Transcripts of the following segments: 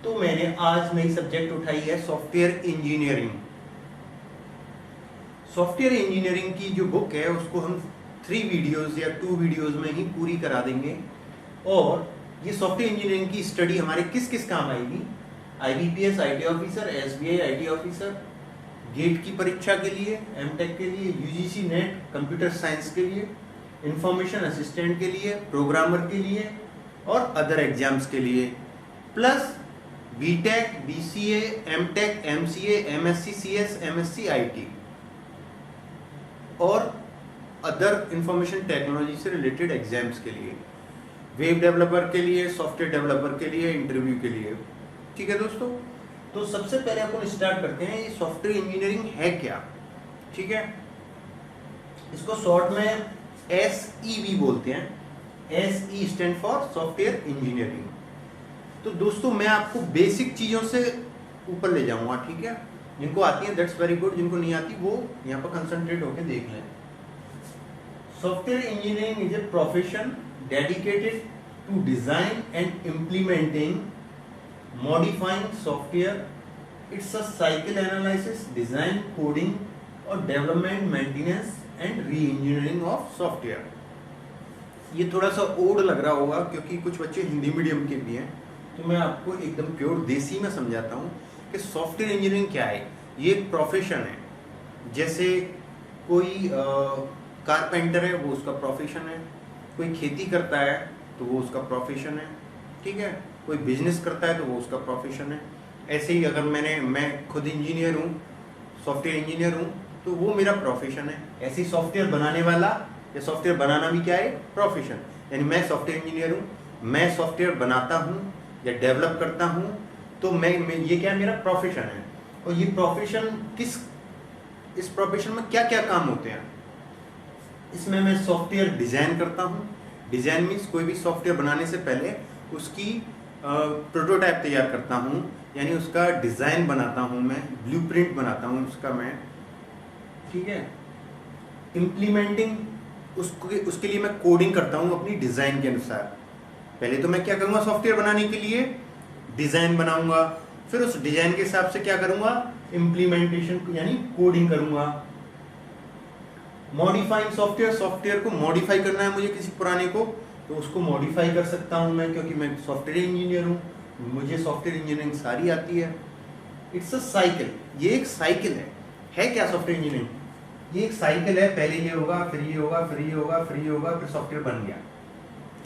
तो मैंने आज नई सब्जेक्ट उठाई है सॉफ्टवेयर इंजीनियरिंग। सॉफ्टवेयर इंजीनियरिंग की जो बुक है उसको हम 3 वीडियोस या 2 वीडियोस में ही पूरी करा देंगे। और ये सॉफ्टवेयर इंजीनियरिंग की स्टडी हमारे किस किस काम आएगी? IBPS IT officer, SBI IT officer, GATE की परीक्षा के लिए, MTech के लिए, UGC नेट कंप्यूटर साइंस के लिए, इंफॉर्मेशन असिस्टेंट के लिए, प्रोग्रामर के लिए और अदर एग्जाम्स के लिए, plus BTech, BCA, MTech, MCA, MSc CS, MSc IT और अदर इंफॉर्मेशन टेक्नोलॉजी से रिलेटेड एग्जाम्स के लिए, वेब डेवलपर के लिए, सॉफ्टवेयर डेवलपर के लिए, इंटरव्यू के लिए। ठीक है दोस्तों, तो सबसे पहले अपन स्टार्ट करते हैं, ये सॉफ्टवेयर इंजीनियरिंग है क्या। ठीक है, इसको शॉर्ट में SEB बोलते हैं। SE stand for software engineering. तो दोस्तों मैं आपको बेसिक चीजों से ऊपर ले जाऊंगा। ठीक है, जिनको आती है दैट्स वेरी गुड, जिनको नहीं आती वो यहाँ पर कंसंट्रेट होकर देख लें। Software engineering is a profession dedicated to design and implementing modifying software. It's a cycle analysis, design, coding और development, maintenance and reengineering of software. ये थोड़ा सा ओड लग रहा होगा क्योंकि कुछ बच्चे हिंदी मीडियम के भी हैं, तो मैं आपको एकदम प्योर देसी में समझाता हूँ कि सॉफ्टवेयर इंजीनियरिंग क्या है। ये एक प्रोफेशन है। जैसे कोई कारपेंटर है, वो उसका प्रोफेशन है। कोई खेती करता है तो वो उसका प्रोफेशन है। ठीक है, कोई बिजनेस करता है तो वो उसका प्रोफेशन है। ऐसे ही अगर मैं खुद इंजीनियर हूँ, सॉफ्टवेयर इंजीनियर हूँ, तो वो मेरा प्रोफेशन है। ऐसे ही सॉफ्टवेयर बनाने वाला या सॉफ्टवेयर बनाना भी क्या है? प्रोफेशन। यानी मैं सॉफ्टवेयर इंजीनियर हूँ, मैं सॉफ्टवेयर बनाता हूँ या डेवलप करता हूँ, तो मैं ये क्या है? मेरा प्रोफेशन है। और ये प्रोफेशन इस प्रोफेशन में क्या क्या काम होते हैं? इसमें मैं सॉफ्टवेयर डिजाइन करता हूँ। डिजाइन मीन्स कोई भी सॉफ्टवेयर बनाने से पहले उसकी प्रोटोटाइप तैयार करता हूँ, यानी उसका डिजाइन बनाता हूँ, मैं ब्लूप्रिंट बनाता हूँ उसका मैं। ठीक है, इम्प्लीमेंटिंग, उसके लिए मैं कोडिंग करता हूँ अपनी डिजाइन के अनुसार। पहले तो मैं क्या करूँगा? सॉफ्टवेयर बनाने के लिए डिजाइन बनाऊंगा, फिर उस डिजाइन के हिसाब से क्या करूँगा? इम्प्लीमेंटेशन यानी कोडिंग करूँगा। मॉडिफाइंग सॉफ्टवेयर, सॉफ्टवेयर को मॉडिफाई करना है मुझे किसी पुराने को, तो उसको मॉडिफाई कर सकता हूँ मैं, क्योंकि मैं सॉफ्टवेयर इंजीनियर हूँ, मुझे सॉफ्टवेयर इंजीनियरिंग सारी आती है। इट्स अ साइकिल, ये एक साइकिल है क्या सॉफ्टवेयर इंजीनियरिंग? ये एक साइकिल है, पहले ये होगा, फिर ये होगा, फिर ये होगा, फिर ये होगा, फिर सॉफ्टवेयर बन गया।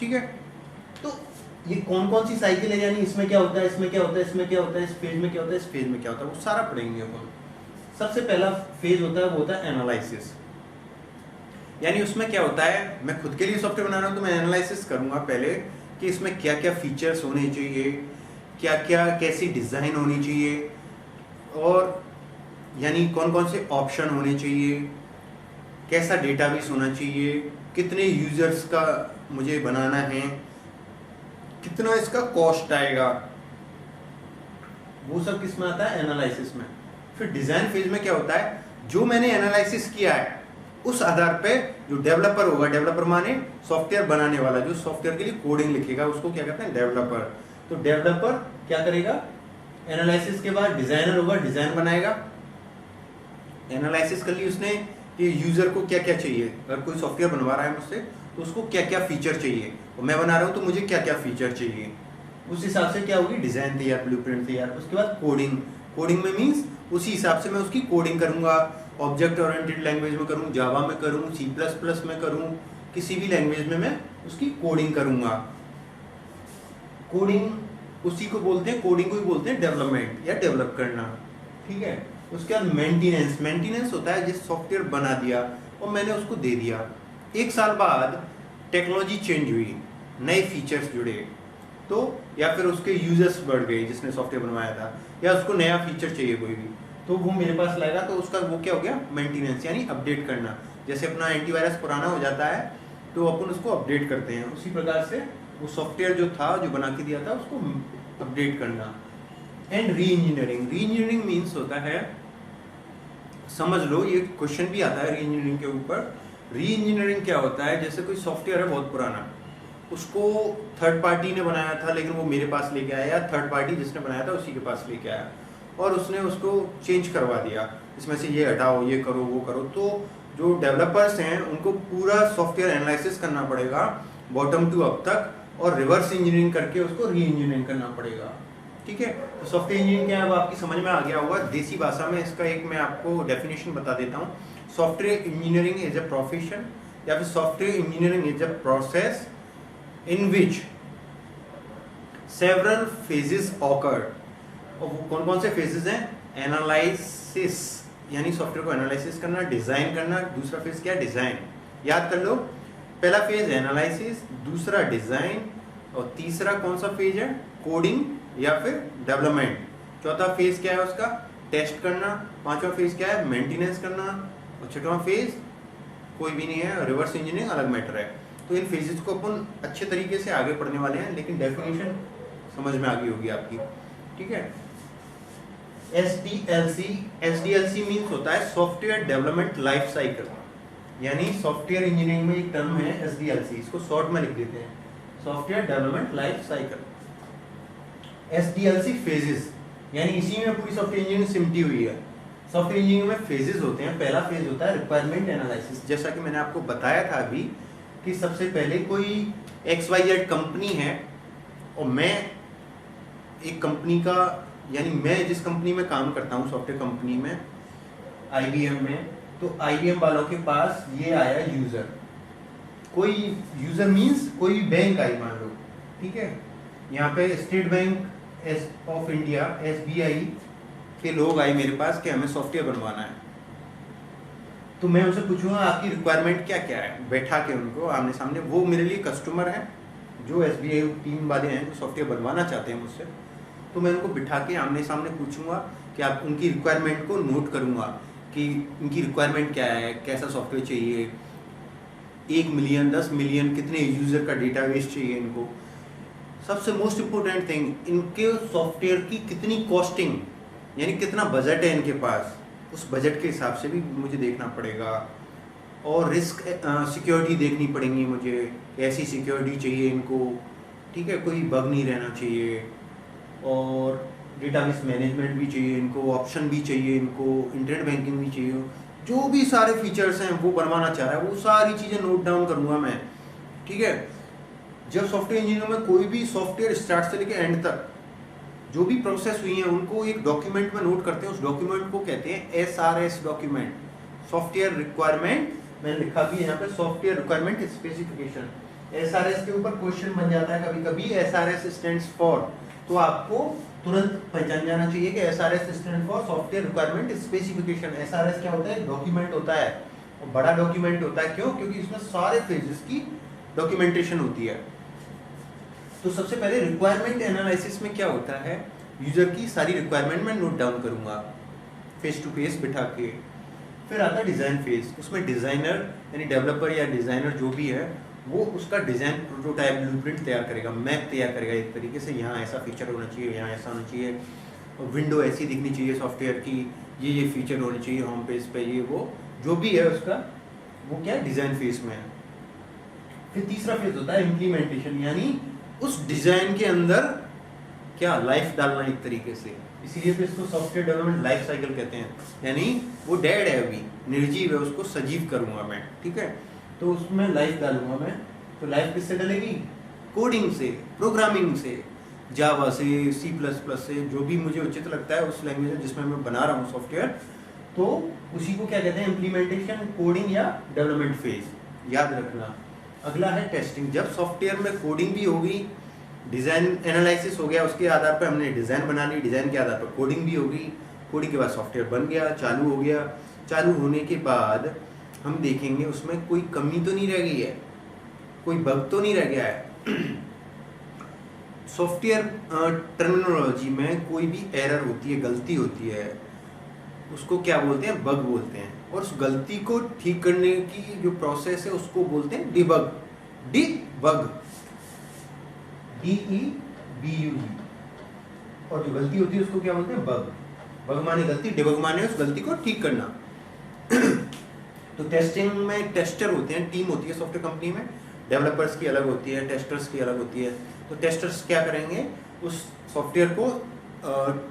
ठीक है, तो ये कौन कौन सी साइकिल है, यानी इसमें क्या होता है, इसमें क्या होता है, इसमें क्या होता है, इस फेज में क्या होता है, इस फेज में क्या होता है, वो सारा पढ़ेंगे अपन। सबसे पहला फेज होता है वो होता है एनालिसिस। यानी उसमें क्या होता है? मैं खुद के लिए सॉफ्टवेयर बना रहा हूँ तो मैं एनालिसिस करूंगा पहले कि इसमें क्या क्या फीचर्स होने चाहिए, क्या क्या कैसी डिजाइन होनी चाहिए, और यानी कौन कौन से ऑप्शन होने चाहिए, कैसा डेटाबेस होना चाहिए, कितने यूजर्स का मुझे बनाना है, कितना इसका कॉस्ट आएगा, वो सब किस में आता है? एनालिसिस में। फिर डिजाइन फेज में क्या होता है? जो मैंने एनालिसिस किया है उस आधार पे जो डेवलपर होगा, डेवलपर माने सॉफ्टवेयर बनाने वाला, जो सॉफ्टवेयर के लिए कोडिंग लिखेगा, उसको क्या कहते हैं? डेवलपर। तो डेवलपर क्या करेगा? एनालिसिस के बाद डिजाइनर होगा, डिजाइन बनाएगा। एनालिसिस कर ली उसने कि यूजर को क्या क्या चाहिए, अगर कोई सॉफ्टवेयर बनवा रहा है मुझसे तो उसको क्या क्या फीचर चाहिए, और मैं बना रहा हूँ तो मुझे क्या क्या फीचर चाहिए, उस हिसाब से क्या होगी? डिजाइन तैयार, ब्लूप्रिंट तैयार। उसके बाद कोडिंग। कोडिंग में मीन्स उसी हिसाब से मैं उसकी कोडिंग करूंगा। ऑब्जेक्ट ओरिएंटेड लैंग्वेज में करूँ, जावा में करूँ, C++ में करूँ, किसी भी लैंग्वेज में मैं उसकी कोडिंग करूंगा। कोडिंग उसी को बोलते हैं, कोडिंग को ही बोलते हैं डेवलपमेंट या डेवलप करना। ठीक है, उसके बाद मेंटेनेंस। मेंटेनेंस होता है जिस सॉफ्टवेयर बना दिया और मैंने उसको दे दिया, 1 साल बाद टेक्नोलॉजी चेंज हुई, नए फीचर्स जुड़े, तो या फिर उसके यूजर्स बढ़ गए जिसने सॉफ्टवेयर बनवाया था, या उसको नया फीचर चाहिए कोई भी, तो वो मेरे पास लाएगा, तो उसका वो क्या हो गया? मेंटेनेंस, यानी अपडेट करना। जैसे अपना एंटीवायरस पुराना हो जाता है तो अपन उसको अपडेट करते हैं, उसी प्रकार से वो सॉफ्टवेयर जो था, जो बना के दिया था, उसको अपडेट करना। And re engineering. री इंजीनियरिंग मीन्स होता है, समझ लो ये क्वेश्चन भी आता है री इंजीनियरिंग के ऊपर। री इंजीनियरिंग क्या होता है? जैसे कोई सॉफ्टवेयर है बहुत पुराना, उसको थर्ड पार्टी ने बनाया था, लेकिन वो मेरे पास लेके आया, या थर्ड पार्टी जिसने बनाया था उसी के पास लेके आया और उसने उसको चेंज करवा दिया, इसमें से ये हटाओ, ये करो, वो करो। तो जो डेवलपर्स हैं उनको पूरा सॉफ्टवेयर एनालिसिस करना पड़ेगा बॉटम टू अप तक, और रिवर्स इंजीनियरिंग करके उसको री इंजीनियरिंग करना पड़ेगा। ठीक है, तो सॉफ्टवेयर इंजीनियरिंग क्या है, अब आपकी समझ में आ गया होगा। देसी भाषा में इसका एक मैं आपको डेफिनेशन बता देता हूँ। Software engineering is a profession, या फिर software engineering is a process in which several phases occur. और वो कौन कौन से फेजेस हैं? एनालिसिस, यानी सॉफ्टवेयर को एनालिसिस करना, डिजाइन करना। दूसरा फेज क्या है? डिजाइन। याद कर लो, पहला फेज एनालिसिस, दूसरा डिजाइन, और तीसरा कौन सा फेज है? कोडिंग या फिर डेवलपमेंट। चौथा फेज क्या है उसका? टेस्ट करना। पांचवा फेज क्या है? मेंटेनेंस करना। और छठवां फेज कोई भी नहीं है, रिवर्स इंजीनियरिंग अलग मैटर है। तो इन फेजेस को अपन अच्छे तरीके से आगे पढ़ने वाले हैं, लेकिन डेफिनेशन समझ में आ गई होगी आपकी। ठीक है, SDLC मीन्स होता है सॉफ्टवेयर डेवलपमेंट लाइफ साइकिल, यानी सॉफ्टवेयर इंजीनियरिंग में एक टर्म है SDLC, इसको शॉर्ट में लिख देते हैं software development life cycle. SDLC phases, यानी इसी में पूरी सॉफ्टवेयर इंजीनियरिंग सिमटी हुई है। सॉफ्टवेयर इंजीनियरिंग में फेजेस होते हैं। पहला फेज होता है रिक्वायरमेंट एनालिसिस, जैसा कि मैंने आपको बताया था अभी कि सबसे पहले कोई XYZ कंपनी है और मैं एक कंपनी का, यानी मैं जिस कंपनी में काम करता हूँ सॉफ्टवेयर कंपनी में, IBM में, तो IBM वालों के पास ये आया यूजर। कोई यूजर मींस कोई बैंक आई मान लो, ठीक है, यहाँ पे state bank of India SBI के लोग आए मेरे पास कि हमें सॉफ्टवेयर बनवाना है। तो मैं उनसे पूछूंगा आपकी रिक्वायरमेंट क्या क्या है, बैठा के उनको आमने सामने। वो मेरे लिए कस्टमर है, जो SBI टीम वाले हैं, जो सॉफ्टवेयर बनवाना चाहते हैं मुझसे। तो मैं उनको बिठा के आमने सामने पूछूंगा कि आप उनकी रिक्वायरमेंट को नोट करूंगा कि उनकी रिक्वायरमेंट क्या है, कैसा सॉफ्टवेयर चाहिए, 1 मिलियन 10 मिलियन कितने यूज़र का डेटाबेस चाहिए इनको। सबसे मोस्ट इम्पोर्टेंट थिंग, इनके सॉफ्टवेयर की कितनी कॉस्टिंग, यानी कितना बजट है इनके पास, उस बजट के हिसाब से भी मुझे देखना पड़ेगा। और रिस्क सिक्योरिटी देखनी पड़ेगी मुझे, ऐसी सिक्योरिटी चाहिए इनको, ठीक है, कोई बग नहीं रहना चाहिए, और डेटाबेस मैनेजमेंट भी चाहिए इनको, ऑप्शन भी चाहिए इनको, इंटरनेट बैंकिंग भी चाहिए। जो भी सारे फीचर्स हैं वो बनवाना चाह रहा है, वो सारी चीज़ें नोट डाउन करूँगा मैं। ठीक है, जब सॉफ्टवेयर इंजीनियर में कोई भी सॉफ्टवेयर स्टार्ट से लेकर एंड तक जो भी प्रोसेस हुई है उनको एक डॉक्यूमेंट में नोट करते हैं। उस डॉक्यूमेंट को कहते हैं SRS डॉक्यूमेंट, सॉफ्टवेयर रिक्वायरमेंट। मैंने लिखा भी यहाँ पे सॉफ्टवेयर रिक्वायरमेंट स्पेसिफिकेशन। SRS के ऊपर क्वेश्चन बन जाता है कभी कभी, SRS स्टैंड्स फॉर, तो आपको तुरंत पहचान जाना चाहिए कि SRS stand for software requirement specification. SRS क्या होता है? डॉक्यूमेंट होता है, और बड़ा डॉक्यूमेंट होता है। क्यों? क्योंकि इसमें सारे फेजेस की डॉक्यूमेंटेशन होती है। तो सबसे पहले रिक्वायरमेंट एनालिसिस में क्या होता है, यूजर की सारी रिक्वायरमेंट मैं नोट डाउन करूंगा फेस टू फेस बिठा के। फिर आता है डिज़ाइन फेज, उसमें डिज़ाइनर यानी डेवलपर या डिज़ाइनर जो भी है वो उसका डिज़ाइन प्रोटोटाइप ब्लूप्रिंट तैयार करेगा, मैप तैयार करेगा एक तरीके से, यहाँ ऐसा फीचर होना चाहिए, यहाँ ऐसा होना चाहिए, विंडो ऐसी दिखनी चाहिए सॉफ्टवेयर की, ये फीचर होने चाहिए होम पेज पे, ये वो जो भी है उसका, वो क्या डिज़ाइन फेज में है। फिर तीसरा फेज होता है इम्प्लीमेंटेशन, यानी उस डिज़ाइन के अंदर क्या लाइफ डालना एक तरीके से, इसीलिए तो इसको सॉफ्टवेयर डेवलपमेंट लाइफ साइकिल कहते हैं। यानी वो डेड है अभी, निर्जीव है, उसको सजीव करूंगा मैं। ठीक है, तो उसमें लाइफ डालूंगा मैं। तो लाइफ किससे डलेगी? कोडिंग से, प्रोग्रामिंग से, जावा से, C++ से, जो भी मुझे उचित लगता है उस लैंग्वेज में जिसमें मैं बना रहा हूँ सॉफ्टवेयर, तो उसी को क्या कहते हैं? इम्प्लीमेंटेशन, कोडिंग या डेवलपमेंट फेज। याद रखना। अगला है टेस्टिंग। जब सॉफ्टवेयर में कोडिंग भी होगी, डिज़ाइन एनालिसिस हो गया, उसके आधार पर हमने डिज़ाइन बना ली, डिज़ाइन के आधार पर कोडिंग भी होगी, कोडिंग के बाद सॉफ्टवेयर बन गया, चालू हो गया। चालू होने के बाद हम देखेंगे उसमें कोई कमी तो नहीं रह गई है, कोई बग तो नहीं रह गया है। सॉफ्टवेयर टर्मिनोलॉजी में कोई भी एरर होती है, गलती होती है, उसको क्या बोलते हैं? बग बोलते हैं। और उस गलती को ठीक करने की जो प्रोसेस है उसको बोलते हैं डिबग। Debug, DEBUG। और जो गलती होती है उसको क्या बोलते हैं? बग। बग माने गलती, डिबग माने उस गलती को ठीक करना। तो टेस्टिंग में टेस्टर होते हैं, टीम होती है सॉफ्टवेयर कंपनी में। डेवलपर्स की अलग होती है, टेस्टर्स की अलग होती है। तो टेस्टर्स क्या करेंगे, उस सॉफ्टवेयर को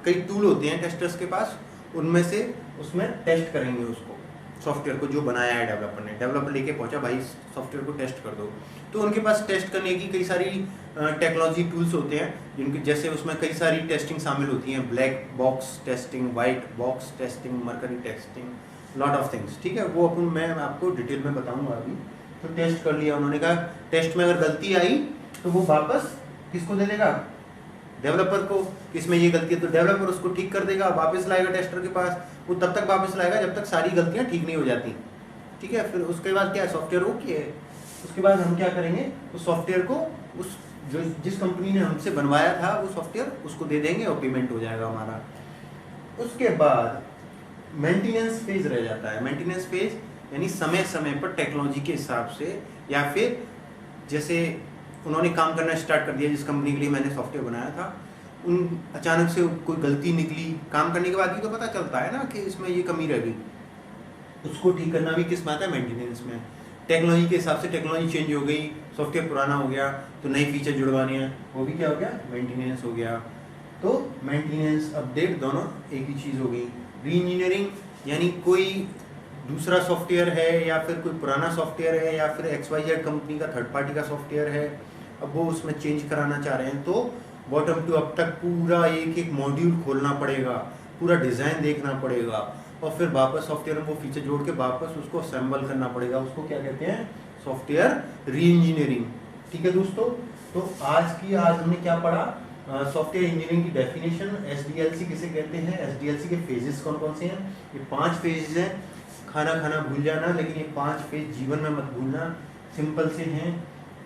कई टूल होते हैं टेस्टर्स के पास, उनमें से उसमें टेस्ट करेंगे उसको, सॉफ्टवेयर को जो बनाया है डेवलपर ने। डेवलपर लेके पहुंचा, भाई सॉफ्टवेयर को टेस्ट कर दो। तो उनके पास टेस्ट करने की कई सारी टेक्नोलॉजी टूल्स होते हैं, जिनके जैसे उसमें कई सारी टेस्टिंग शामिल होती हैं, black box testing, white box testing, mercury testing, lot of things. ठीक है, वो अपन मैं आपको डिटेल में बताऊंगा अभी। तो टेस्ट कर लिया उन्होंने, कहा टेस्ट में अगर गलती आई तो वो वापस किसको दे देगा, डेवलपर को, इसमें ये गलती है, तो डेवलपर उसको ठीक कर देगा, वापस लाएगा टेस्टर के पास। वो तब तक वापस लाएगा जब तक सारी गलतियां ठीक नहीं हो जाती। ठीक है, फिर उसके बाद क्या है, सॉफ्टवेयर ओके है। उसके बाद हम क्या करेंगे, उस सॉफ्टवेयर को उस जो जिस कंपनी ने हमसे बनवाया था वो सॉफ्टवेयर उसको दे देंगे और पेमेंट हो जाएगा हमारा। उसके बाद मेंटेनेंस फेज रह जाता है। मेंटेनेंस फेज यानी समय समय पर टेक्नोलॉजी के हिसाब से, या फिर जैसे उन्होंने काम करना स्टार्ट कर दिया, जिस कंपनी के लिए मैंने सॉफ्टवेयर बनाया था, उन अचानक से कोई गलती निकली, काम करने के बाद भी तो पता चलता है ना कि इसमें ये कमी रह गई, उसको ठीक करना भी किस में आता है, मेंटेनेंस में। टेक्नोलॉजी के हिसाब से टेक्नोलॉजी चेंज हो गई, सॉफ्टवेयर पुराना हो गया तो नई फीचर जुड़वानी है, वो भी क्या हो गया, मेंटेनेंस हो गया। तो मेंटेनेंस अपडेट दोनों एक ही चीज़ हो गई। री इंजीनियरिंग यानी कोई दूसरा सॉफ्टवेयर है या फिर कोई पुराना सॉफ्टवेयर है या फिर XYZ कंपनी का थर्ड पार्टी का सॉफ्टवेयर है, अब वो उसमें चेंज कराना चाह रहे हैं, तो बॉटम टू अप तक पूरा एक एक मॉड्यूल खोलना पड़ेगा, पूरा डिज़ाइन देखना पड़ेगा, और फिर वापस सॉफ्टवेयर में वो फीचर जोड़ के वापस उसको असेंबल करना पड़ेगा। उसको क्या कहते हैं, सॉफ्टवेयर री इंजीनियरिंग। ठीक है दोस्तों, तो आज हमने क्या पढ़ा, सॉफ्टवेयर इंजीनियरिंग की डेफिनेशन, SDLC किसे कहते हैं, SDLC के फेजेस कौन कौन से हैं। ये 5 फेजेस हैं। खाना खाना भूल जाना, लेकिन ये 5 फेज जीवन में मत भूलना, सिंपल से हैं।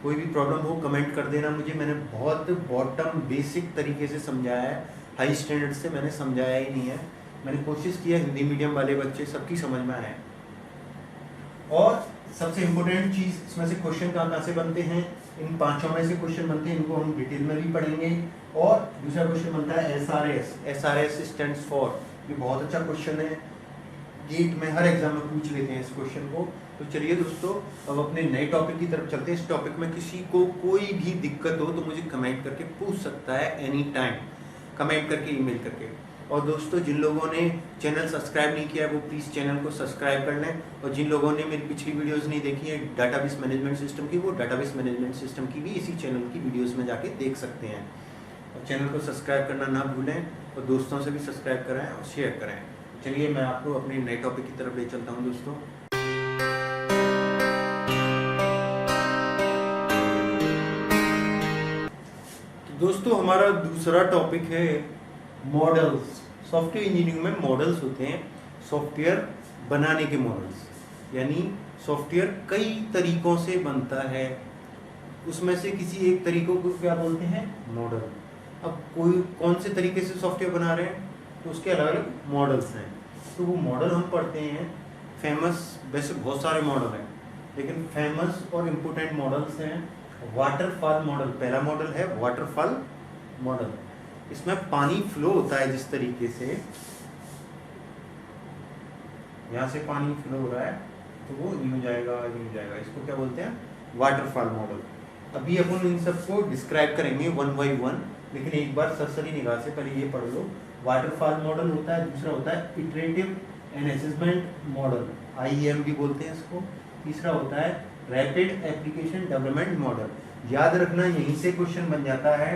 कोई भी प्रॉब्लम हो कमेंट कर देना मुझे, मैंने बहुत बॉटम बेसिक तरीके से समझाया है, हाई स्टैंडर्ड से मैंने समझाया ही नहीं है। मैंने कोशिश किया हिंदी मीडियम वाले बच्चे सबकी समझ में आए। और सबसे इम्पोर्टेंट चीज़ इसमें से क्वेश्चन कहाँ से बनते हैं, इन 5 में से क्वेश्चन बनते हैं, इनको हम डिटेल में भी पढ़ेंगे। और दूसरा क्वेश्चन बनता है SRS स्टैंड्स फॉर, ये बहुत अच्छा क्वेश्चन है, गेट में हर एग्जाम में पूछ लेते हैं इस क्वेश्चन को। तो चलिए दोस्तों, अब अपने नए टॉपिक की तरफ चलते हैं। इस टॉपिक में किसी को कोई भी दिक्कत हो तो मुझे कमेंट करके पूछ सकता है, एनी टाइम कमेंट करके, ईमेल करके। और दोस्तों, जिन लोगों ने चैनल सब्सक्राइब नहीं किया है वो प्लीज़ चैनल को सब्सक्राइब कर लें, और जिन लोगों ने मेरी पिछली वीडियोस नहीं देखी है डाटाबेस मैनेजमेंट सिस्टम की, वो डाटाबेस मैनेजमेंट सिस्टम की भी इसी चैनल की वीडियोस में जाके देख सकते हैं। और चैनल को सब्सक्राइब करना ना भूलें, और दोस्तों से भी सब्सक्राइब कराएं और शेयर करें। चलिए मैं आपको अपने नए टॉपिक की तरफ ले चलता हूँ दोस्तों। तो दोस्तों, हमारा दूसरा टॉपिक है मॉडल्स। सॉफ्टवेयर इंजीनियरिंग में मॉडल्स होते हैं, सॉफ्टवेयर बनाने के मॉडल्स, यानी सॉफ्टवेयर कई तरीकों से बनता है, उसमें से किसी एक तरीकों को क्या बोलते हैं, मॉडल। अब कोई कौन से तरीके से सॉफ्टवेयर बना रहे हैं तो उसके अलग अलग मॉडल्स हैं। तो वो मॉडल हम पढ़ते हैं, फेमस, वैसे बहुत सारे मॉडल हैं लेकिन फेमस और इम्पोर्टेंट मॉडल्स हैं। वाटरफॉल मॉडल पहला मॉडल है, वाटरफॉल मॉडल। इसमें पानी फ्लो होता है जिस तरीके से, यहाँ से पानी फ्लो हो रहा है तो वो यूं जाएगा यूं जाएगा, इसको क्या बोलते हैं, वाटरफॉल मॉडल। अभी अपन इन सबको डिस्क्राइब करेंगे वन बाई वन, लेकिन एक बार सरसरी निगाह से पहले ये पढ़ लो। वाटरफॉल मॉडल होता है, दूसरा होता है iterative and assessment model, IEM भी बोलते हैं इसको। तीसरा होता है रैपिड एप्लीकेशन डेवलपमेंट मॉडल। याद रखना यहीं से क्वेश्चन बन जाता है,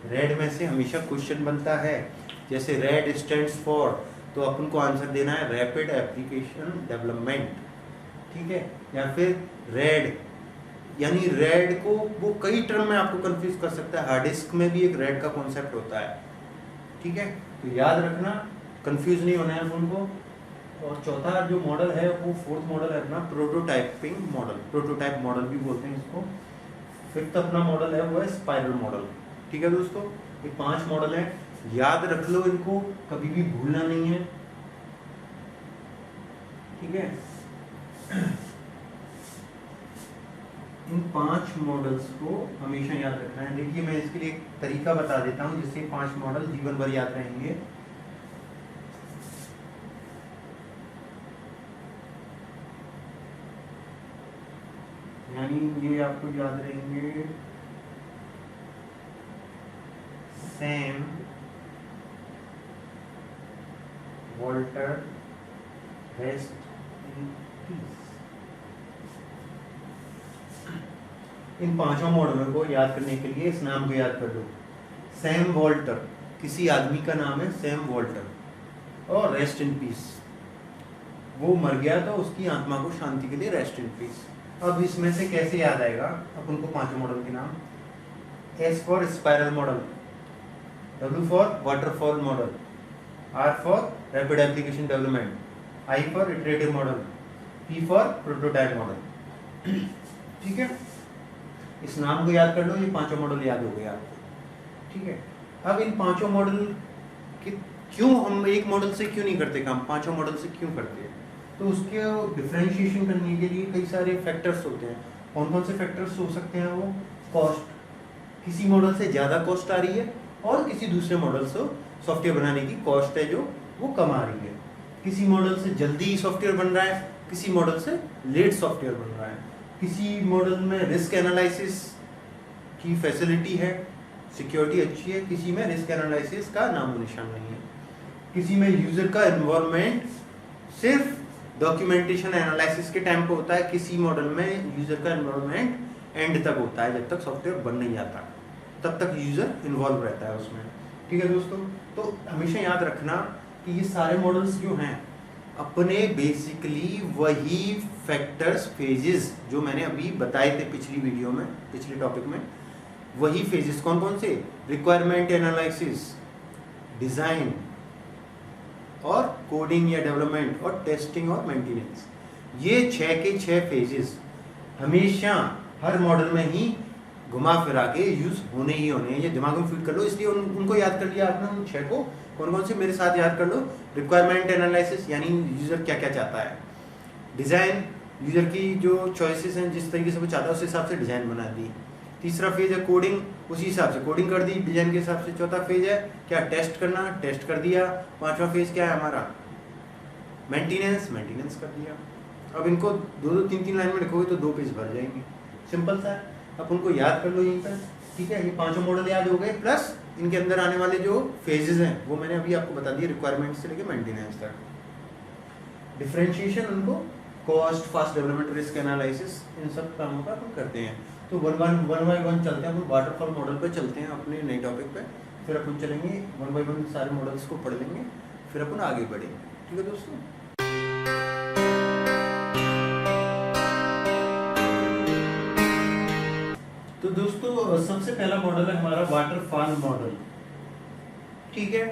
रेड में से हमेशा क्वेश्चन बनता है। जैसे रेड स्टैंड्स फॉर, तो अपन को आंसर देना है रैपिड एप्लीकेशन डेवलपमेंट, ठीक है। या फिर रेड, यानी रेड को वो कई टर्म में आपको कंफ्यूज कर सकता है, हार्ड डिस्क में भी एक रेड का कॉन्सेप्ट होता है, ठीक है। तो याद रखना, कंफ्यूज नहीं होना है उनको। और चौथा जो मॉडल है वो फोर्थ मॉडल है अपना प्रोटोटाइपिंग मॉडल, प्रोटोटाइप मॉडल भी बोलते हैं इसको। फिफ्थ अपना मॉडल है वो है स्पाइरल मॉडल, ठीक है दोस्तों। ये 5 मॉडल है, याद रख लो इनको, कभी भी भूलना नहीं है, ठीक है। इन 5 मॉडल्स को हमेशा याद रखना है। देखिए मैं इसके लिए एक तरीका बता देता हूँ जिससे 5 मॉडल जीवन भर याद रहेंगे। यानी ये आपको याद रहेंगे, Sam Walter rest in peace. इन पांचों मॉडलों को याद करने के लिए इस नाम को याद कर लो। सैम वॉल्टर, किसी आदमी का नाम है सैम वॉल्टर, और रेस्ट इन पीस, वो मर गया तो उसकी आत्मा को शांति के लिए रेस्ट इन पीस। अब इसमें से कैसे याद आएगा अपन को पांचों मॉडल के नाम? S for spiral model, W for waterfall model, R for rapid application development, I for iterative model, P for prototype model. ठीक है, इस नाम को याद कर लो, ये पांचों मॉडल याद हो गए आपको। ठीक है, अब इन पांचों मॉडल के क्यों हम एक मॉडल से क्यों नहीं करते काम, पांचों मॉडल से क्यों करते हैं? तो उसके डिफरेंशिएशन करने के लिए कई सारे फैक्टर्स होते हैं। कौन कौन से फैक्टर्स हो सकते हैं वो? कॉस्ट, किसी मॉडल से ज़्यादा कॉस्ट आ रही है और किसी दूसरे मॉडल से सॉफ्टवेयर बनाने की कॉस्ट है जो वो कम आ रही है। किसी मॉडल से जल्दी सॉफ्टवेयर बन रहा है, किसी मॉडल से लेट सॉफ्टवेयर बन रहा है। किसी मॉडल में रिस्क एनालिसिस की फैसिलिटी है, सिक्योरिटी अच्छी है, किसी में रिस्क एनालिसिस का नामो निशान नहीं है। किसी में यूज़र का इन्वॉल्वमेंट सिर्फ डॉक्यूमेंटेशन एनालिसिस के टाइम पे होता है, किसी मॉडल में यूज़र का इन्वॉल्वमेंट एंड तक होता है, जब तक सॉफ्टवेयर बन नहीं जाता तब तक यूज़र इन्वॉल्व रहता है उसमें। ठीक है दोस्तों, तो हमेशा याद रखना कि ये सारे मॉडल्स जो हैं अपने बेसिकली वही फैक्टर्स, फेजेस जो मैंने अभी बताए थे पिछली वीडियो में, पिछले टॉपिक में, वही फेजेस कौन कौन से? रिक्वायरमेंट एनालिसिस, डिज़ाइन और कोडिंग या डेवलपमेंट और टेस्टिंग और मेंटेनेंस। ये 6 के 6 फेजेस हमेशा हर मॉडल में ही घुमा फिरा के यूज होने ही होने हैं। ये दिमाग में फिट कर लो, इसलिए उनको याद कर लिया आपने उन 6 को। कौन कौन से मेरे साथ याद कर लो? रिक्वायरमेंट एनालिसिस यानी यूज़र क्या क्या चाहता है, डिज़ाइन यूज़र की जो चॉइसेस हैं, जिस तरीके से वो चाहता है उस हिसाब से डिज़ाइन बना दी। तीसरा फेज है कोडिंग, उसी हिसाब से कोडिंग कर दी डिज़ाइन के हिसाब से। चौथा फेज है क्या? टेस्ट करना, टेस्ट कर दिया। पांचवा फेज क्या है हमारा? मेंटेनेंस, मेंटेनेंस कर दिया। अब इनको 2-2, 3-3 लाइन में लिखोगे तो 2 पेज भर जाएंगे, सिंपल सा है। अब उनको याद कर लो यहीं पर। ठीक है, ये पांचों मॉडल याद हो गए, प्लस इनके अंदर आने वाले जो फेजेस हैं वो मैंने अभी आपको बता दिए, रिक्वायरमेंट से लेकर मेंटेनेंस तक। डिफरेंशिएशन उनको cost, fast development, risk analysis, इन सब कामों का हम करते हैं। तो वन बाय वन चलते हैं, अपन वाटरफॉल मॉडल पे चलते हैं अपने नए टॉपिक पे, फिर अपन चलेंगे 1 बाय 1 सारे मॉडल्स को पढ़ लेंगे, फिर अपन आगे बढ़ेंगे। ठीक है दोस्तों, तो दोस्तों सबसे पहला मॉडल है हमारा वाटरफॉल मॉडल। ठीक है,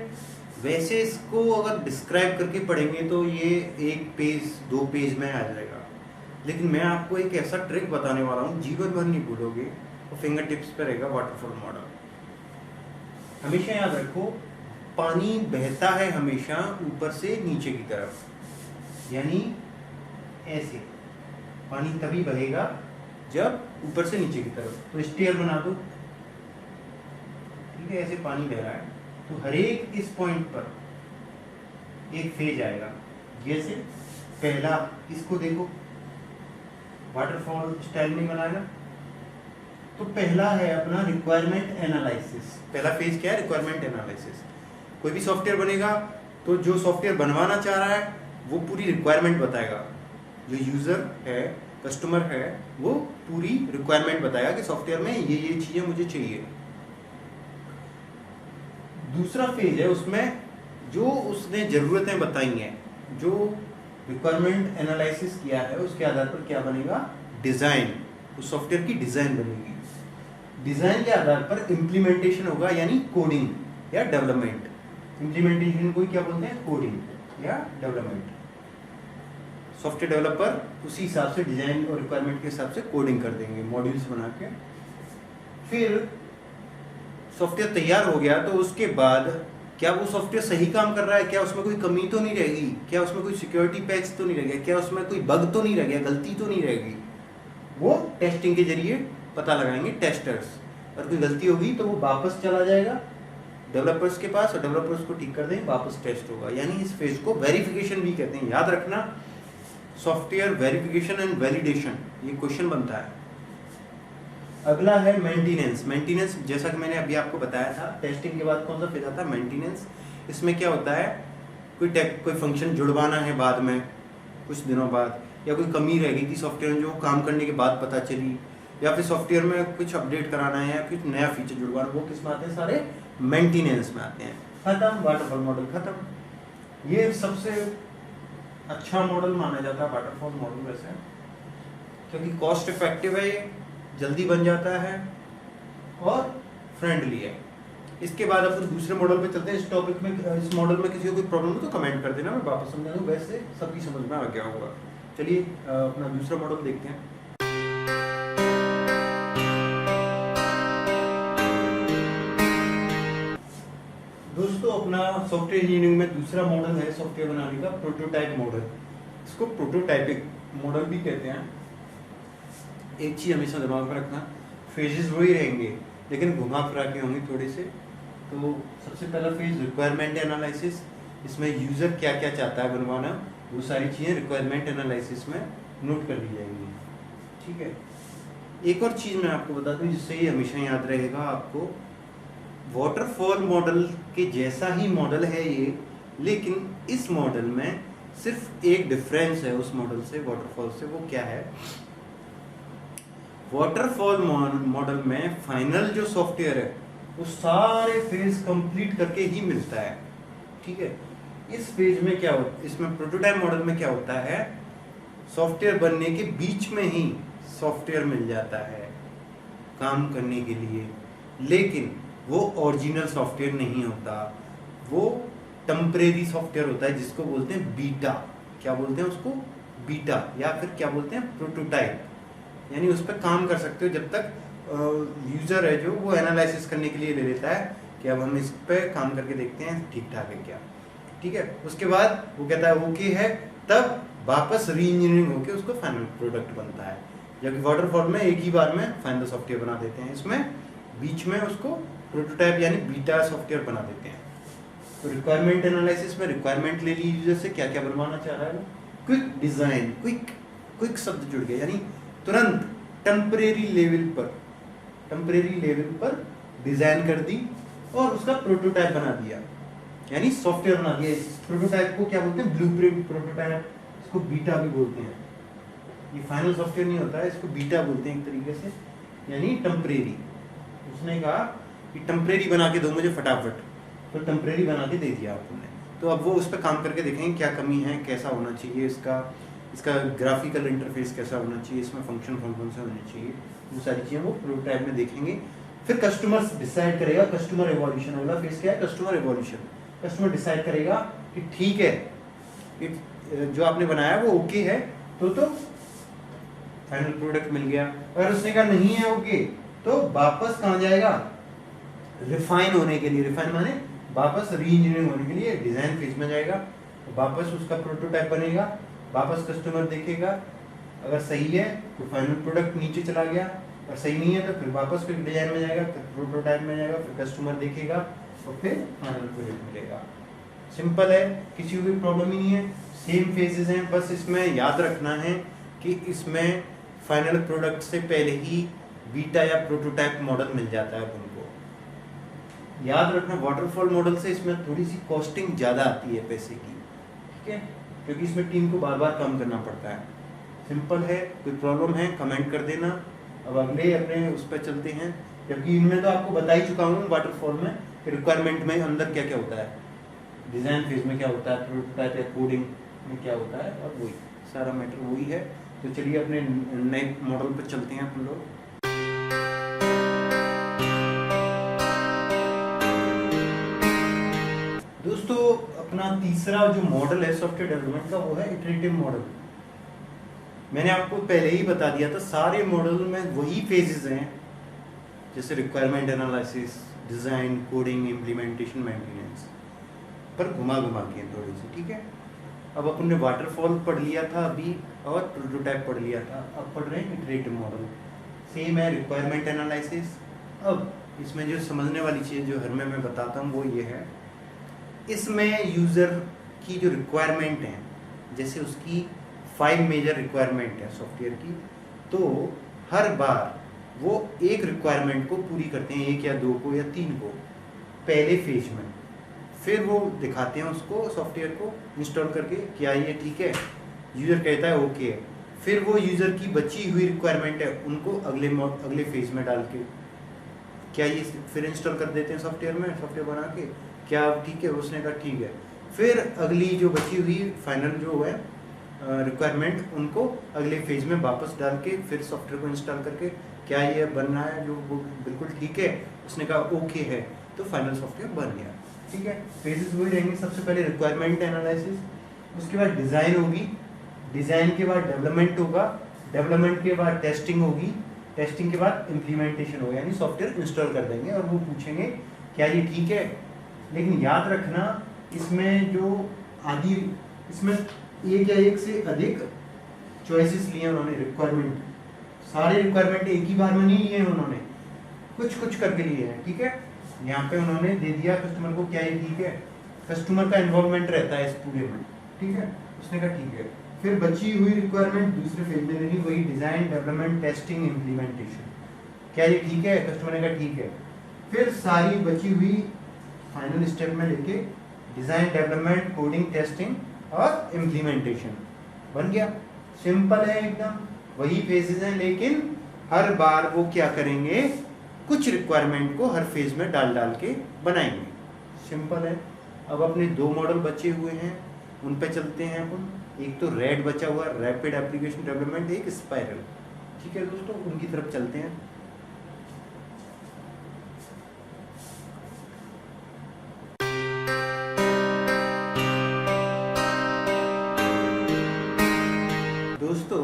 वैसे इसको अगर डिस्क्राइब करके पढ़ेंगे तो ये 1 पेज 2 पेज में आ जाएगा, लेकिन मैं आपको एक ऐसा ट्रिक बताने वाला हूँ, जीवन भर नहीं भूलोगे, और फिंगर टिप्स पे रहेगा वाटरफॉल मॉडल। हमेशा याद रखो, पानी बहता है हमेशा ऊपर से नीचे की तरफ, यानी ऐसे पानी तभी बहेगा जब ऊपर से नीचे की तरफ। तो स्टेयर बना दो, ठीक है, ऐसे पानी बह रहा है तो हर एक इस पॉइंट पर एक फेज आएगा। जैसे पहला, इसको देखो वाटरफॉल स्टाइल में बनाया ना, तो पहला है अपना रिक्वायरमेंट एनालिसिस। पहला फेज क्या है? Requirement analysis. कोई भी सॉफ्टवेयर बनेगा तो जो सॉफ्टवेयर बनवाना चाह रहा है वो पूरी रिक्वायरमेंट बताएगा। जो यूजर है, कस्टमर है, वो पूरी रिक्वायरमेंट बताएगा कि सॉफ्टवेयर में ये चीजें मुझे चाहिए। दूसरा फेज है, उसमें जो उसने जरूरतें बताई हैं, जो रिक्वायरमेंट एनालिसिस किया है, उसके आधार पर क्या बनेगा? डिजाइन, उस सॉफ्टवेयर की डिजाइन बनेगी। डिजाइन के आधार पर इम्प्लीमेंटेशन होगा, यानी कोडिंग या डेवलपमेंट। इम्प्लीमेंटेशन को क्या बोलते हैं? कोडिंग या डेवलपमेंट। सॉफ्टवेयर डेवलपर उसी हिसाब से डिजाइन और रिक्वायरमेंट के हिसाब से कोडिंग कर देंगे, मॉड्यूल्स बना के। फिर सॉफ्टवेयर तैयार हो गया तो उसके बाद क्या वो सॉफ्टवेयर सही काम कर रहा है, क्या उसमें कोई कमी तो नहीं रहेगी, क्या उसमें कोई सिक्योरिटी पैच तो नहीं रहेगा, क्या उसमें कोई बग तो नहीं रहेगा, गलती तो नहीं रहेगी, वो टेस्टिंग के जरिए पता लगाएंगे टेस्टर्स। और कोई गलती होगी तो वो वापस चला जाएगा डेवलपर्स के पास और डेवलपर्स को ठीक कर देंगे, वापस टेस्ट होगा। यानी इस फेज को वेरिफिकेशन भी कहते हैं। याद रखना, सॉफ्टवेयर वेरिफिकेशन एंड वैलिडेशन, ये क्वेश्चन बनता है। अगला है मेंटेनेंस। मेंटेनेंस जैसा कि मैंने अभी आपको बताया था, टेस्टिंग के बाद कौन सा फेज आता है, मेंटेनेंस। इसमें क्या होता है, कोई फंक्शन जुड़वाना है बाद में कुछ दिनों बाद, या कोई कमी रह गई थी सॉफ्टवेयर में जो काम करने के बाद पता चली, या फिर सॉफ्टवेयर में कुछ अपडेट कराना है या कुछ नया फीचर जुड़वाना, वो किस में आते हैं, सारे मेंटेनेंस में आते हैं। खत्म, वाटरफॉल मॉडल खत्म। ये सबसे अच्छा मॉडल माना जाता है वाटरफॉल मॉडल वैसे, क्योंकि कॉस्ट इफेक्टिव है, ये जल्दी बन जाता है और फ्रेंडली है। इसके बाद अपन दूसरे मॉडल पे चलते हैं। इस टॉपिक में, इस मॉडल में किसी को कोई प्रॉब्लम हो तो कमेंट कर देना, मैं वापस समझा दूँ, वैसे सबकी समझ में आ गया होगा। चलिए अपना दूसरा मॉडल देखते हैं। दोस्तों अपना सॉफ्टवेयर इंजीनियरिंग में दूसरा मॉडल है सॉफ्टवेयर बनाने का, प्रोटोटाइप मॉडल। इसको प्रोटोटाइपिक मॉडल भी कहते हैं। एक चीज हमेशा दिमाग में रखना, फेजेस वही रहेंगे लेकिन घुमा फिरा के होंगे थोड़े से। तो सबसे पहला फेज रिक्वायरमेंट एनालिसिस। इसमें यूजर क्या क्या चाहता है बनवाना, वो सारी चीजें रिक्वायरमेंट एनालिसिस में नोट कर ली जाएंगी। ठीक है, एक और चीज मैं आपको बता दूं जिससे ये हमेशा याद रहेगा आपको, वाटरफॉल मॉडल के जैसा ही मॉडल है ये, लेकिन इस मॉडल में सिर्फ एक डिफरेंस है उस मॉडल से, वाटरफॉल से। वो क्या है, वाटरफॉल मॉडल में फाइनल जो सॉफ्टवेयर है वो सारे फेज कंप्लीट करके ही मिलता है। ठीक है, इस फेज में क्या होता है, इसमें प्रोटोटाइप मॉडल में क्या होता है, सॉफ्टवेयर बनने के बीच में ही सॉफ्टवेयर मिल जाता है काम करने के लिए, लेकिन वो ओरिजिनल सॉफ्टवेयर नहीं होता, वो टेम्परेरी सॉफ्टवेयर होता है जिसको बोलते हैं बीटा। क्या बोलते हैं उसको, बीटा, या फिर क्या बोलते हैं, प्रोटोटाइप। यानी उस पर काम कर सकते हो जब तक यूजर है जो वो एनालिसिस करने के लिए ले लेता है कि अब हम इस पर काम करके देखते हैं ठीक ठाक है क्या। ठीक है, उसके बाद वो कहता है ओके है, तब वापस री इंजीनियरिंग होकर उसको फाइनल प्रोडक्ट बनता है। जबकि वाटरफॉल में एक ही बार में फाइनल सॉफ्टवेयर बना देते हैं, इसमें बीच में उसको प्रोटोटाइप यानी बीटा सॉफ्टवेयर बना देते हैं। तो रिक्वायरमेंट एनालिसिस में रिक्वायरमेंट ले ली यूजर से, क्या क्या बनवाना चाह रहा है वो, क्विक डिजाइन, क्विक शब्द जुड़ गया, यानी तुरंत टेम्परेरी लेवल पर डिजाइन कर दी और उसका प्रोटोटाइप बना दिया, यानी सॉफ्टवेयर बना दिया। इस प्रोटोटाइप को क्या बोलते हैं, ब्लूप्रिंट प्रोटोटाइप, इसको बीटा भी बोलते हैं। ये फाइनल सॉफ्टवेयर नहीं होता है, इसको बीटा बोलते हैं एक तरीके से, यानी टेम्परेरी। उसने कहा कि टेम्परेरी बना के दो मुझे फटाफट, तो टेम्परेरी बना के दे दिया आपने। तो अब वो उस पर काम करके देखेंगे क्या कमी है, कैसा होना चाहिए इसका ग्राफिकल इंटरफेस कैसा होना चाहिए, इसमें फंक्शन कौन से होने चाहिए, वो सारी चीज़ें वो प्रोटोटाइप में देखेंगे। फिर कस्टमर डिसाइड करेगा, कस्टमर एवोल्यूशन। अगला फेज क्या है, कस्टमर एवोल्यूशन। कस्टमर डिसाइड करेगा कि ठीक है, कि जो आपने बनाया वो ओके है, तो फाइनल प्रोडक्ट मिल गया। अगर उसने कहा नहीं है ओके, तो वापस कहाँ जाएगा, रिफाइन होने के लिए। रिफाइन माने वापस री इंजीनियरिंग होने के लिए डिजाइन फेज में जाएगा, वापस उसका प्रोटोटाइप बनेगा, वापस कस्टमर देखेगा, अगर सही है तो फाइनल प्रोडक्ट नीचे चला गया, और सही नहीं है तो फिर वापस फिर डिजाइन में जाएगा, फिर प्रोटोटाइप में जाएगा, फिर कस्टमर देखेगा और फिर फाइनल प्रोडक्ट मिलेगा। सिंपल है, किसी को भी प्रॉब्लम ही नहीं है, सेम फेजेस हैं। बस इसमें याद रखना है कि इसमें फाइनल प्रोडक्ट से पहले ही बीटा या प्रोटोटाइप मॉडल मिल जाता है उनको। याद रखना वाटरफॉल मॉडल से इसमें थोड़ी सी कॉस्टिंग ज़्यादा आती है पैसे की, ठीक है, क्योंकि इसमें टीम को बार बार काम करना पड़ता है। सिंपल है, कोई प्रॉब्लम है कमेंट कर देना। अब अगले अपने उस पर चलते हैं, जबकि इनमें तो आपको बता ही चुका हूँ वाटरफॉल में कि रिक्वायरमेंट में अंदर क्या क्या होता है, डिज़ाइन फेज में क्या होता है, प्रोटोटाइप या कोडिंग में क्या होता है, और वही सारा मैटर वही है। तो चलिए अपने नए मॉडल पर चलते हैं अपन लोग। दोस्तों अपना तीसरा जो मॉडल है सॉफ्टवेयर डेवलपमेंट का वो है इटरेटिव मॉडल। मैंने आपको पहले ही बता दिया था, सारे मॉडल में वही फेजेस हैं, जैसे requirement analysis, design, coding, implementation, maintenance, पर घुमा के थोड़ी सी। ठीक है, अब अपन ने वाटरफॉल पढ़ लिया था अभी और प्रोटोटाइप पढ़ लिया था, अब पढ़ रहे हैं इटरेटिव मॉडल। सेम है रिक्वायरमेंट एनालिसिस। अब इसमें जो समझने वाली चीज़ जो हर में मैं बताता हूँ वो ये है, इसमें यूज़र की जो रिक्वायरमेंट है, जैसे उसकी 5 मेजर रिक्वायरमेंट है सॉफ्टवेयर की, तो हर बार वो एक रिक्वायरमेंट को पूरी करते हैं, एक या दो को या तीन को पहले फेज में, फिर वो दिखाते हैं उसको सॉफ्टवेयर को इंस्टॉल करके, क्या ये ठीक है, यूज़र कहता है ओके है, फिर वो यूज़र की बची हुई रिक्वायरमेंट है उनको अगले फेज में डाल के क्या ये फिर इंस्टॉल कर देते हैं सॉफ्टवेयर में, सॉफ्टवेयर बना के, क्या ठीक है, उसने कहा ठीक है, फिर अगली जो बची हुई फाइनल जो है रिक्वायरमेंट उनको अगले फेज में वापस डाल के फिर सॉफ्टवेयर को इंस्टॉल करके क्या ये बन रहा है जो वो बिल्कुल ठीक है, उसने कहा ओके है, तो फाइनल सॉफ्टवेयर बन गया। ठीक है, फेजेस वही रहेंगे, सबसे पहले रिक्वायरमेंट एनालिसिस, उसके बाद डिज़ाइन होगी, डिज़ाइन के बाद डेवलपमेंट होगा, डेवलपमेंट के बाद टेस्टिंग होगी, टेस्टिंग के बाद इम्प्लीमेंटेशन होगा, यानी सॉफ्टवेयर इंस्टॉल कर देंगे और वो पूछेंगे क्या ये ठीक है। लेकिन याद रखना इसमें जो आदि इसमें एक या एक से अधिक चॉइसेस लिए उन्होंने, रिक्वायरमेंट सारे रिक्वायरमेंट एक ही बार में नहीं लिए उन्होंने, कुछ कुछ करके लिए हैं। ठीक है, यहाँ पे उन्होंने दे दिया कस्टमर को क्या ये ठीक है, कस्टमर का इन्वॉल्वमेंट रहता है इस पूरे में। ठीक है, उसने कहा ठीक है, फिर बची हुई रिक्वायरमेंट दूसरे फेज में देनी, वही डिजाइन डेवलपमेंट टेस्टिंग इम्प्लीमेंटेशन, क्या ये ठीक है, कस्टमर ने कहा ठीक है, फिर सारी बची हुई फाइनल स्टेप में लेके डिजाइन डेवलपमेंट कोडिंग टेस्टिंग और इम्प्लीमेंटेशन बन गया। सिंपल है एकदम, वही फेजेस हैं, लेकिन हर बार वो क्या करेंगे, कुछ रिक्वायरमेंट को हर फेज में डाल डाल के बनाएंगे। सिंपल है। अब अपने दो मॉडल बचे हुए हैं, उन पे चलते हैं अपन। एक तो रेड बचा हुआ, रैपिड एप्लीकेशन डेवलपमेंट, एक स्पाइरल। ठीक है दोस्तों, उनकी तरफ चलते हैं। दोस्तों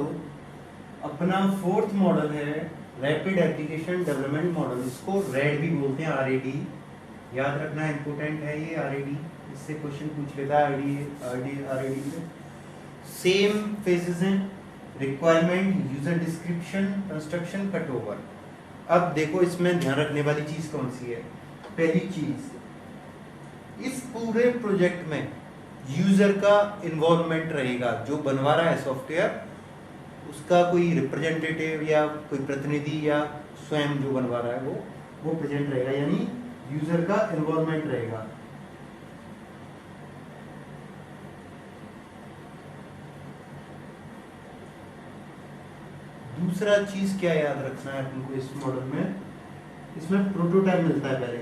अपना फोर्थ मॉडल है रैपिड एप्लीकेशन डेवलपमेंट मॉडल, इसको रेड भी बोलते हैं, RAD। याद रखना इंपॉर्टेंट है ये RAD, इससे क्वेश्चन पूछ लेता है RAD से। सेम फेजेस हैं, requirement, user description, construction, cut over. अब देखो इसमें ध्यान रखने वाली चीज कौन सी है। पहली चीज, इस पूरे प्रोजेक्ट में यूजर का इन्वॉल्वमेंट रहेगा, जो बनवा रहा है सॉफ्टवेयर उसका कोई रिप्रेजेंटेटिव या कोई प्रतिनिधि या स्वयं जो बनवा रहा है वो प्रेजेंट रहेगा, यानी यूजर का इन्वॉल्वमेंट रहेगा। दूसरा चीज क्या याद रखना है तुमको इस मॉडल में, इसमें प्रोटोटाइप मिलता है पहले,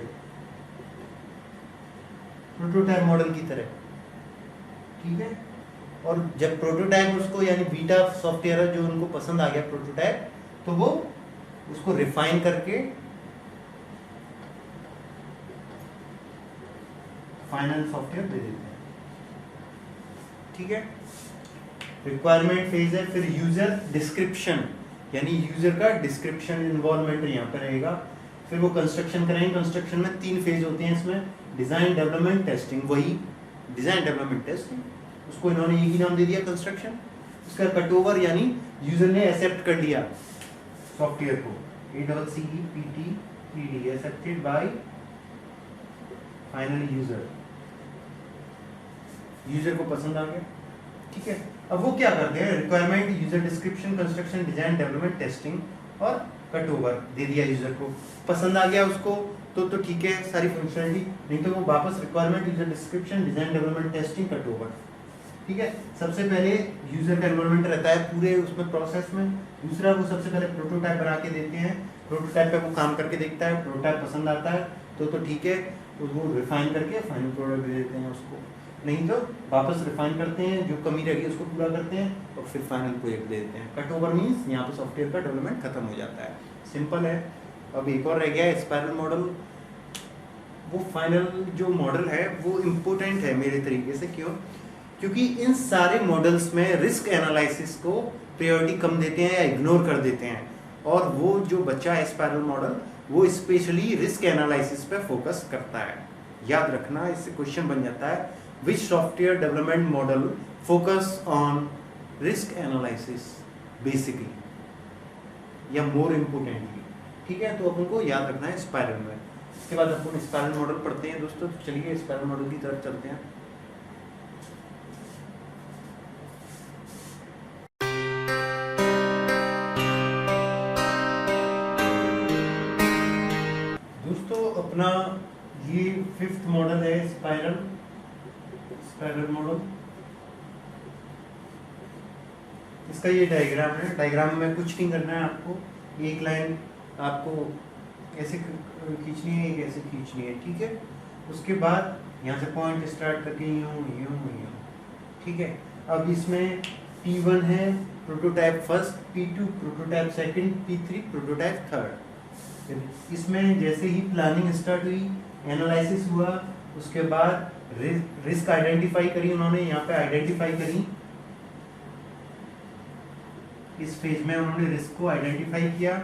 प्रोटोटाइप मॉडल की तरह। ठीक है, और जब प्रोटोटाइप उसको यानी बीटा सॉफ्टवेयर है जो उनको पसंद आ गया प्रोटोटाइप, तो वो उसको रिफाइन करके फाइनल सॉफ्टवेयर दे देते हैं। ठीक है, रिक्वायरमेंट फेज है, फिर यूजर डिस्क्रिप्शन, यानी यूजर का डिस्क्रिप्शन इन्वॉल्वमेंट यहाँ पे रहेगा। फिर वो कंस्ट्रक्शन करेंगे, कंस्ट्रक्शन में 3 फेज होते हैं इसमें, डिजाइन डेवलपमेंट टेस्टिंग, वही डिजाइन डेवलपमेंट टेस्टिंग, उसको इन्होंने एक ही नाम दे दिया कंस्ट्रक्शन। उसका कट ओवर, यानी यूजर ने एक्सेप्ट कर लिया सॉफ्टवेयर को, ACCPT accepted by final user, user को पसंद आ गया। ठीक है, अब वो क्या करते हैं, requirement, user description, construction, design development testing और कट ओवर दे दिया यूजर को, पसंद आ गया उसको तो ठीक है सारी फंक्शनलिटी, नहीं तो वो वापस requirement, user description, design development testing, cut over. ठीक है, सबसे पहले यूजर का इन्वॉल्वमेंट रहता है पूरे उसमें प्रोसेस में। दूसरा, वो सबसे पहले प्रोटोटाइप बना के देते हैं, प्रोटोटाइप पे वो काम करके देखता है, प्रोटोटाइप पसंद आता है तो ठीक है, तो वो रिफाइन करके फाइनल प्रोडक्ट दे देते हैं उसको, नहीं तो वापस रिफाइन करते हैं, जो कमी रहेगी उसको पूरा करते हैं और फिर फाइनल प्रोजेक्ट दे देते हैं। कट ओवर मीन्स यहाँ पर सॉफ्टवेयर का डेवलपमेंट खत्म हो जाता है। सिंपल है। अब एक और रह गया है स्पाइरल मॉडल। वो फाइनल जो मॉडल है वो इम्पोर्टेंट है मेरे तरीके से, क्यों? क्योंकि इन सारे मॉडल्स में रिस्क एनालिसिस को प्रायोरिटी कम देते हैं या इग्नोर कर देते हैं, और वो जो बच्चा है स्पाइरल मॉडल वो स्पेशली रिस्क एनालिसिस पे फोकस करता है। याद रखना, इससे क्वेश्चन बन जाता है, विच software development model focus on risk analysis basically या मोर इम्पोर्टेंटली। ठीक है, तो अपन को याद रखना है स्पाइरल में। इसके बाद अपन स्पाइरल मॉडल पढ़ते हैं दोस्तों। तो चलिए स्पाइरल मॉडल की तरफ चलते हैं। फिफ्थ मॉडल है स्पाइरल मॉडल। इसका ये डायग्राम है। डायग्राम में कुछ नहीं करना है आपको, एक लाइन आपको ऐसे खींचनी है, एक ऐसे खींचनी है, ठीक है। उसके बाद यहाँ से पॉइंट स्टार्ट करके यूं, ठीक है। अब इसमें P1 है prototype first, P2 prototype second, P3 prototype third. इसमें जैसे ही प्लानिंग स्टार्ट हुई, एनालिसिस हुआ, उसके बाद रिस्क आइडेंटिफाई करी उन्होंने, यहाँ पे आइडेंटिफाई करी, इस फेज में उन्होंने रिस्क को आइडेंटिफाई किया,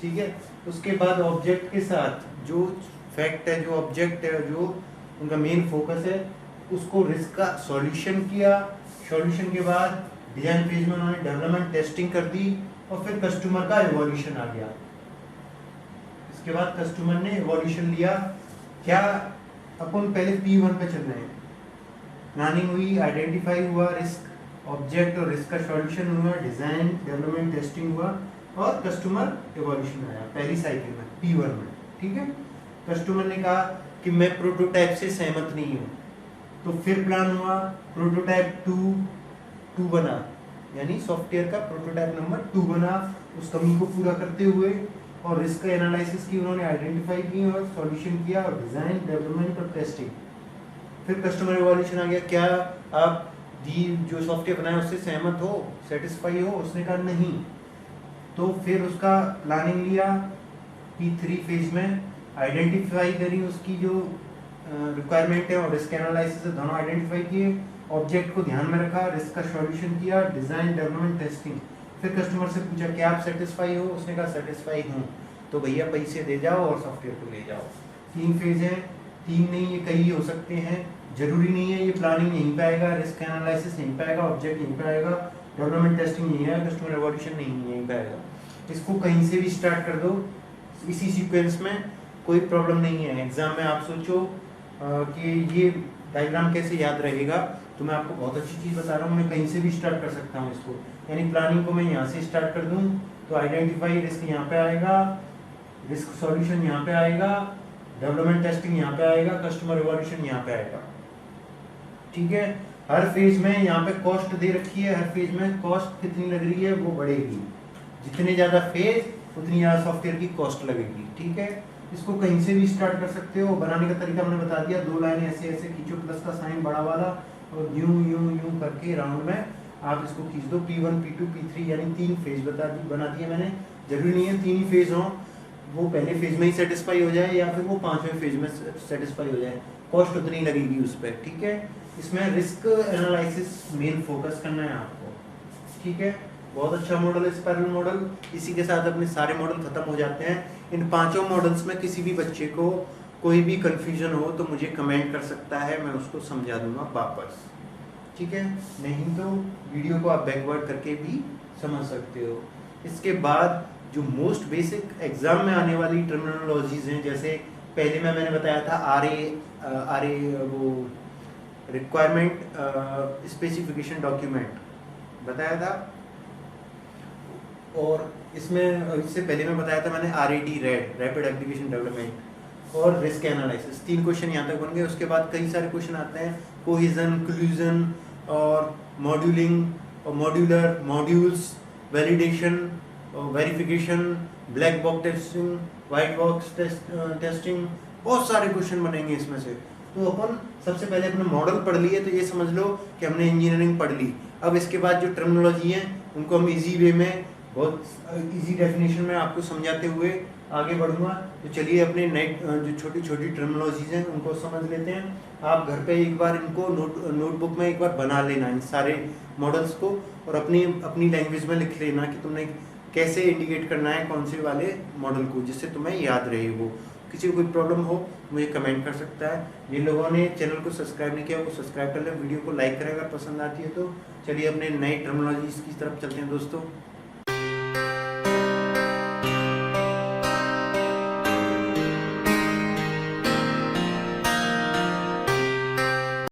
ठीक है। उसके बाद ऑब्जेक्ट के साथ जो फैक्ट है, जो ऑब्जेक्ट है, जो उनका मेन फोकस है, उसको रिस्क का सॉल्यूशन किया। सॉल्यूशन के बाद डिजाइन फेज में उन्होंने डेवलपमेंट टेस्टिंग कर दी और फिर कस्टमर का इवोल्यूशन आ गया। इसके बाद कस्टमर ने इवोल्यूशन लिया। क्या अपन पहले P1 पे चल रहे हैं, प्लानिंग हुई, आइडेंटिफाई हुआ रिस्क ऑब्जेक्ट और रिस्क का सॉल्यूशन हुआ, डिजाइन डेवलपमेंट टेस्टिंग हुआ और कस्टमर इवोल्यूशन आया पहली साइकिल में P1 में, ठीक है। कस्टमर ने कहा कि मैं प्रोटोटाइप से सहमत नहीं हूँ, तो फिर प्लान हुआ प्रोटोटाइप 2 बना, यानी सॉफ्टवेयर का प्रोटोटाइप नंबर 2 बना, उस कमी को पूरा करते हुए, और रिस्क एनालिसिस की उन्होंने आइडेंटिफाई की और सॉल्यूशन किया और डिजाइन डेवलपमेंट और टेस्टिंग। फिर कस्टमर इवोल्यूशन आ गया, क्या आप जो सॉफ्टवेयर बनाया उससे सहमत हो, सेटिस्फाई हो? उसने कहा नहीं। तो फिर उसका प्लानिंग लिया, P3 फेज में आइडेंटिफाई करी उसकी जो रिक्वायरमेंट है और रिस्क एनालिसिस दोनों आइडेंटिफाई किए, ऑब्जेक्ट को ध्यान में रखा, रिस्क का सॉल्यूशन किया, डिजाइन डेवलपमेंट टेस्टिंग। फिर कस्टमर से पूछा क्या आप सेटिस्फाई हो? उसने कहा सेटिस्फाई हूँ, तो भैया पैसे दे जाओ और सॉफ्टवेयर को ले जाओ। 3 फेज है, 3 नहीं ये कई हो सकते हैं, जरूरी नहीं है ये प्लानिंग यहीं पे आएगा, रिस्क एनालिसिस यहीं पे आएगा, ऑब्जेक्ट यहीं पे आएगा, डेवलपमेंट टेस्टिंग यहीं आएगा, कस्टमर इवोल्यूशन नहीं यहीं पे आएगा। इसको कहीं से भी स्टार्ट कर दो इसी सीक्वेंस में, कोई प्रॉब्लम नहीं है। एग्जाम में आप सोचो कि ये डायग्राम कैसे याद रहेगा, तो मैं आपको बहुत अच्छी चीज़ बता रहा हूँ, मैं कहीं से भी स्टार्ट कर सकता हूँ इसको। यानी प्लानिंग को मैं यहाँ से स्टार्ट कर दूँ तो आइडेंटिफाई रिस्क यहाँ पे आएगा, रिस्क सॉल्यूशन यहाँ पे आएगा, डेवलपमेंट टेस्टिंग यहाँ पे आएगा, कस्टमर इवोल्यूशन यहाँ पे आएगा, ठीक है। हर फेज में यहाँ पे कॉस्ट दे रखी है, हर फेज में कॉस्ट कितनी लग रही है वो बढ़ेगी, जितने ज़्यादा फेज उतनी ज़्यादा सॉफ्टवेयर की कॉस्ट लगेगी, ठीक है। इसको कहीं से भी स्टार्ट कर सकते हो। बनाने का तरीका मैंने बता दिया, 2 लाइन ऐसे ऐसे खींचो, प्लस का साइन बड़ा वाला, और यूं करके राउंड में आप इसको खींच दो। P1 P2 P3 यानी 3 फेज बना दिए मैंने। जरूरी नहीं है 3 ही फेज हो, वो पहले फेज में ही सेटिस्फाई हो जाए या फिर वो 5वें फेज में सेटिस्फाई हो जाए, कॉस्ट उतनी लगेगी उस पर, ठीक है। इसमें रिस्क एनालिसिस मेन फोकस करना है आपको, ठीक है। बहुत अच्छा मॉडल है स्पाइरल मॉडल। इसी के साथ अपने सारे मॉडल खत्म हो जाते हैं। इन 5 मॉडल्स में किसी भी बच्चे को कोई भी कंफ्यूजन हो तो मुझे कमेंट कर सकता है, मैं उसको समझा दूंगा वापस, ठीक है। नहीं तो वीडियो को आप बैकवर्ड करके भी समझ सकते हो। इसके बाद जो मोस्ट बेसिक एग्जाम में आने वाली टर्मिनोलॉजीज हैं, जैसे पहले में मैंने बताया था आर ए वो रिक्वायरमेंट स्पेसिफिकेशन डॉक्यूमेंट बताया था, और इसमें इससे पहले मैं बताया था मैंने RAD रैपिड एप्लीकेशन डेवलपमेंट और रिस्क एनालिसिस। 3 क्वेश्चन यहाँ तक बन गए। उसके बाद कई सारे क्वेश्चन आते हैं, कोहेजन, क्लूजन और मॉड्यूलिंग और modular, modules, validation, verification, black box testing, white box testing, बहुत सारे क्वेश्चन बनेंगे इसमें से। तो अपन सबसे पहले अपने मॉडल पढ़ लिए तो ये समझ लो कि हमने इंजीनियरिंग पढ़ ली। अब इसके बाद जो टर्मिनोलॉजी है उनको हम इजी वे में, बहुत इजी डेफिनेशन में आपको समझाते हुए आगे बढ़ूंगा। तो चलिए अपने नए जो छोटी छोटी टर्मिनोलॉजीज हैं उनको समझ लेते हैं। आप घर पे एक बार इनको नोटबुक में एक बार बना लेना इन सारे मॉडल्स को, और अपनी लैंग्वेज में लिख लेना कि तुमने कैसे इंडिकेट करना है कौन से वाले मॉडल को, जिससे तुम्हें याद रहे वो। किसी को कोई प्रॉब्लम हो मुझे कमेंट कर सकता है। जिन लोगों ने चैनल को सब्सक्राइब नहीं किया वो सब्सक्राइब कर ले, वीडियो को लाइक करें अगर पसंद आती है तो। चलिए अपने नई टर्मिनोलॉजीज की तरफ चलते हैं दोस्तों।